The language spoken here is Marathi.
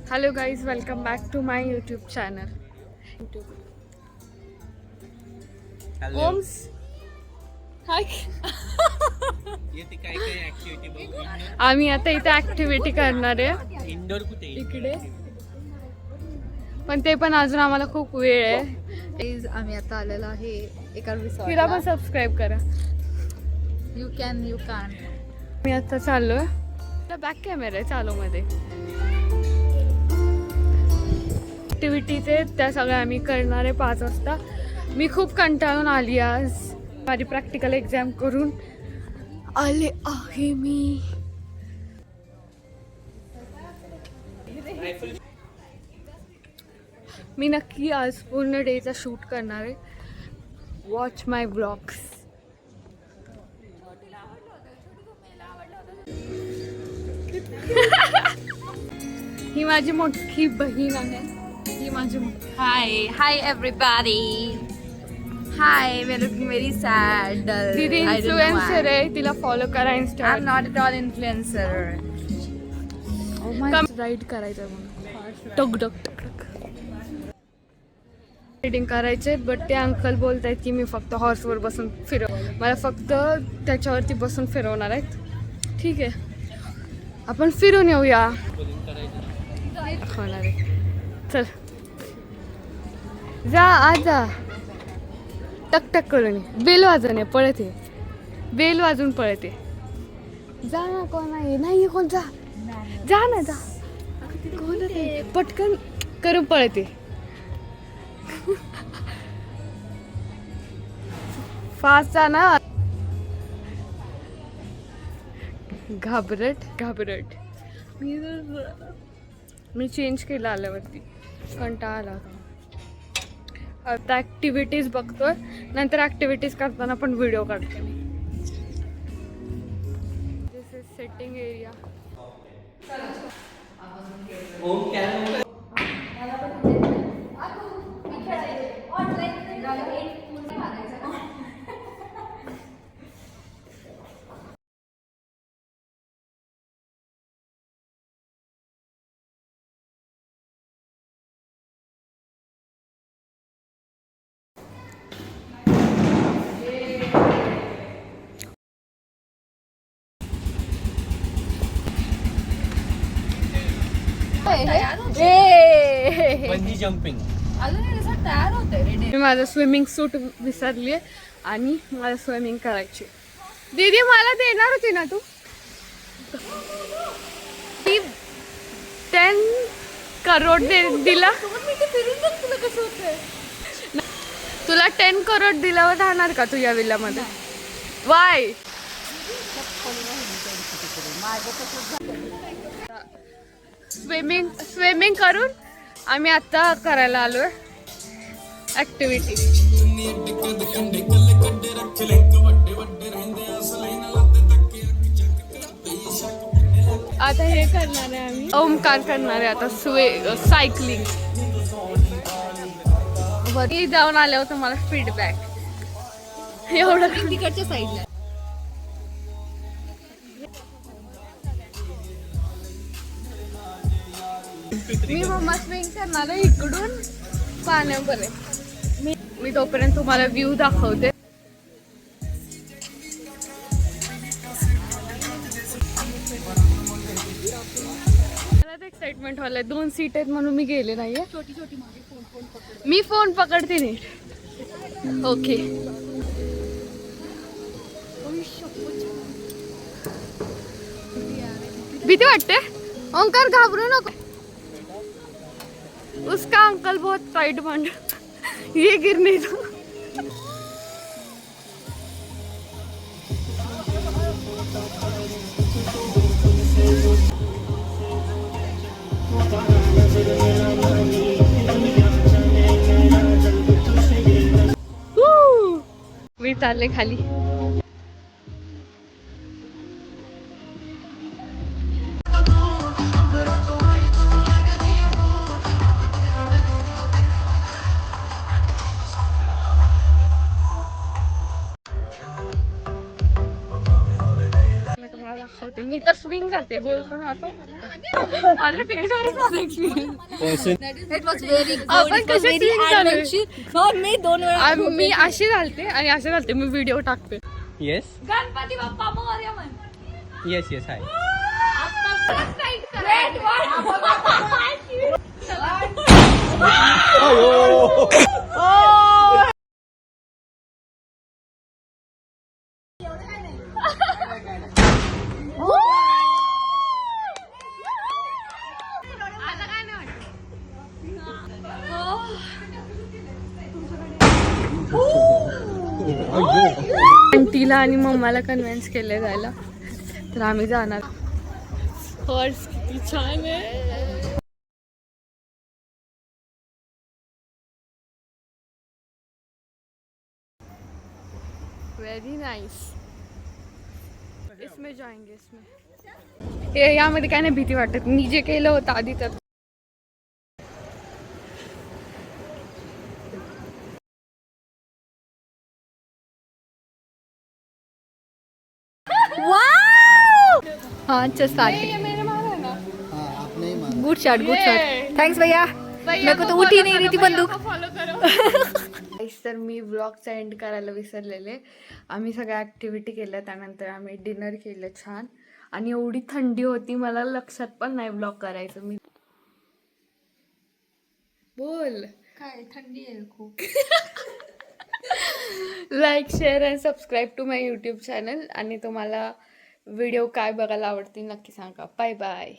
Hello guys, welcome back to my YouTube channel. Hello. Oms. Hi. येते काय काय ऍक्टिव्हिटी बघू. आम्ही आता इथे ऍक्टिव्हिटी करणार आहे इंडोर कुठे इकडे, पण ते पण अजून आम्हाला खूप वेळ आहे. आम्ही आता आलेलो आहे एका तिला पण रिसॉर्टला. सबस्क्राईब करा. यू कॅन मी आता चाललोय. बॅक कॅमेरा आहे चालू मध्ये. ऍक्टिव्हिटीज त्या सगळ्या आम्ही करणार आहे 5 वाजता. मी खूप कंटाळून आली आज. माझी प्रॅक्टिकल एक्झाम करून आले आहे मी. मी नक्की आज पूर्ण डेचा शूट करणार आहे. वॉच माय ब्लॉग्स. ही माझी मोठी बहीण आहे. ही माझी hi everybody. Hi, we are looking very sad. दीदी इन्फ्लुएन्सर आहे. तिला फॉलो करा आय एम इंस्टावर. Not at all influencer. Ride करायचं म्हणून टक टक टक टक रायडिंग करायचे. बट ते अंकल बोलतायत की मी फक्त हॉर्सवर बसून मला फक्त त्याच्यावरती बसून फिरवणार आहेत. ठीक आहे, आपण फिरून येऊया. होणार आहे. चल जा, आज जा. टक टक करून ये. बेल वाजवून ये. पळते बेल वाजून पळते. जा ना, कोण आहे? नाही कोण? जा जा ना, जा. कोण आहे? पटकन करून पळते. फास्ट जा ना. घाबरट. मी चेंज केलं आल्यावरती. कंटाळा आला होता. आता ॲक्टिव्हिटीज बघतोय. नंतर ॲक्टिव्हिटीज करताना पण व्हिडिओ काढते मी. This is setting area. Om camera bungee jumping. तयार होते. मी माझं स्विमिंग सूट विसरली आहे आणि मला स्विमिंग करायची. दीदी मला देणार होती ना तू? 10 करोड दिला. तुला 10 करोड दिल्यावर राहणार का तू या विल्लामध्ये? वाय? स्विमिंग करून आम्ही आता करायला आलोय ऍक्टिव्हिटी. आता हे करणार आहे आम्ही. ओमकार करणार आहे आता सायकलिंग. वरती जाऊन आले होते मला फीडबॅक एवढं. तिकडच्या साईडला मी मम्मा स्विंग करणार आहे इकडून पाण्यापर्यंत. मी तोपर्यंत तुम्हाला व्ह्यू दाखवते. मला एक्साइटमेंट व्हायला. 2 सीट आहेत म्हणून मी गेले नाहीये. मी फोन पकडते नीट. ओके. भीती वाटते. ओंकार घाबरू नको. उसका अंकल बहुत टाइट बंद. ये गिरने दो. मी चालले खाली. मी तर स्विंग करते. बोल पण आता माझ्या फेसवरच माझा experience. It was very good. आपण It was कसे very sync झालोय? adventure. हो, मी 2 वेळा मी अशी घालते आणि असे घालते, मी व्हिडिओ टाकते. येस गणपती बाप्पा मोरया म्हण. Yes yes hi. Wait, what? आंटीला आणि मम्माला कन्व्हिन्स केले जायला, तर आम्ही जाणार. हॉर्स किती छान आहे. Very nice. इसमें जाएंगे इसमें. हे यामध्ये काय नाही भीती वाटत, मी जे केलं होतं आधी तर. Wow! हाँ चल स्टार्ट. मेरे मारा ना. Good shot good shot. Thanks भैया. मेरे को तो उठ ही नहीं रही थी बंदूक. फॉलो करो. तर मी व्लॉगचा एंड करायला विसरलेले. आम्ही सगळ्या ॲक्टिव्हिटी केल्या, त्यानंतर आम्ही डिनर केलं छान, आणि एवढी थंडी होती मला लक्षात पण नाही व्लॉग करायचं. मी बोल काय थंडी आहे खूप. Like share and subscribe to my YouTube channel. आणि तुम्हाला व्हिडिओ काय बघायला आवडतील नक्की सांगा. Bye bye.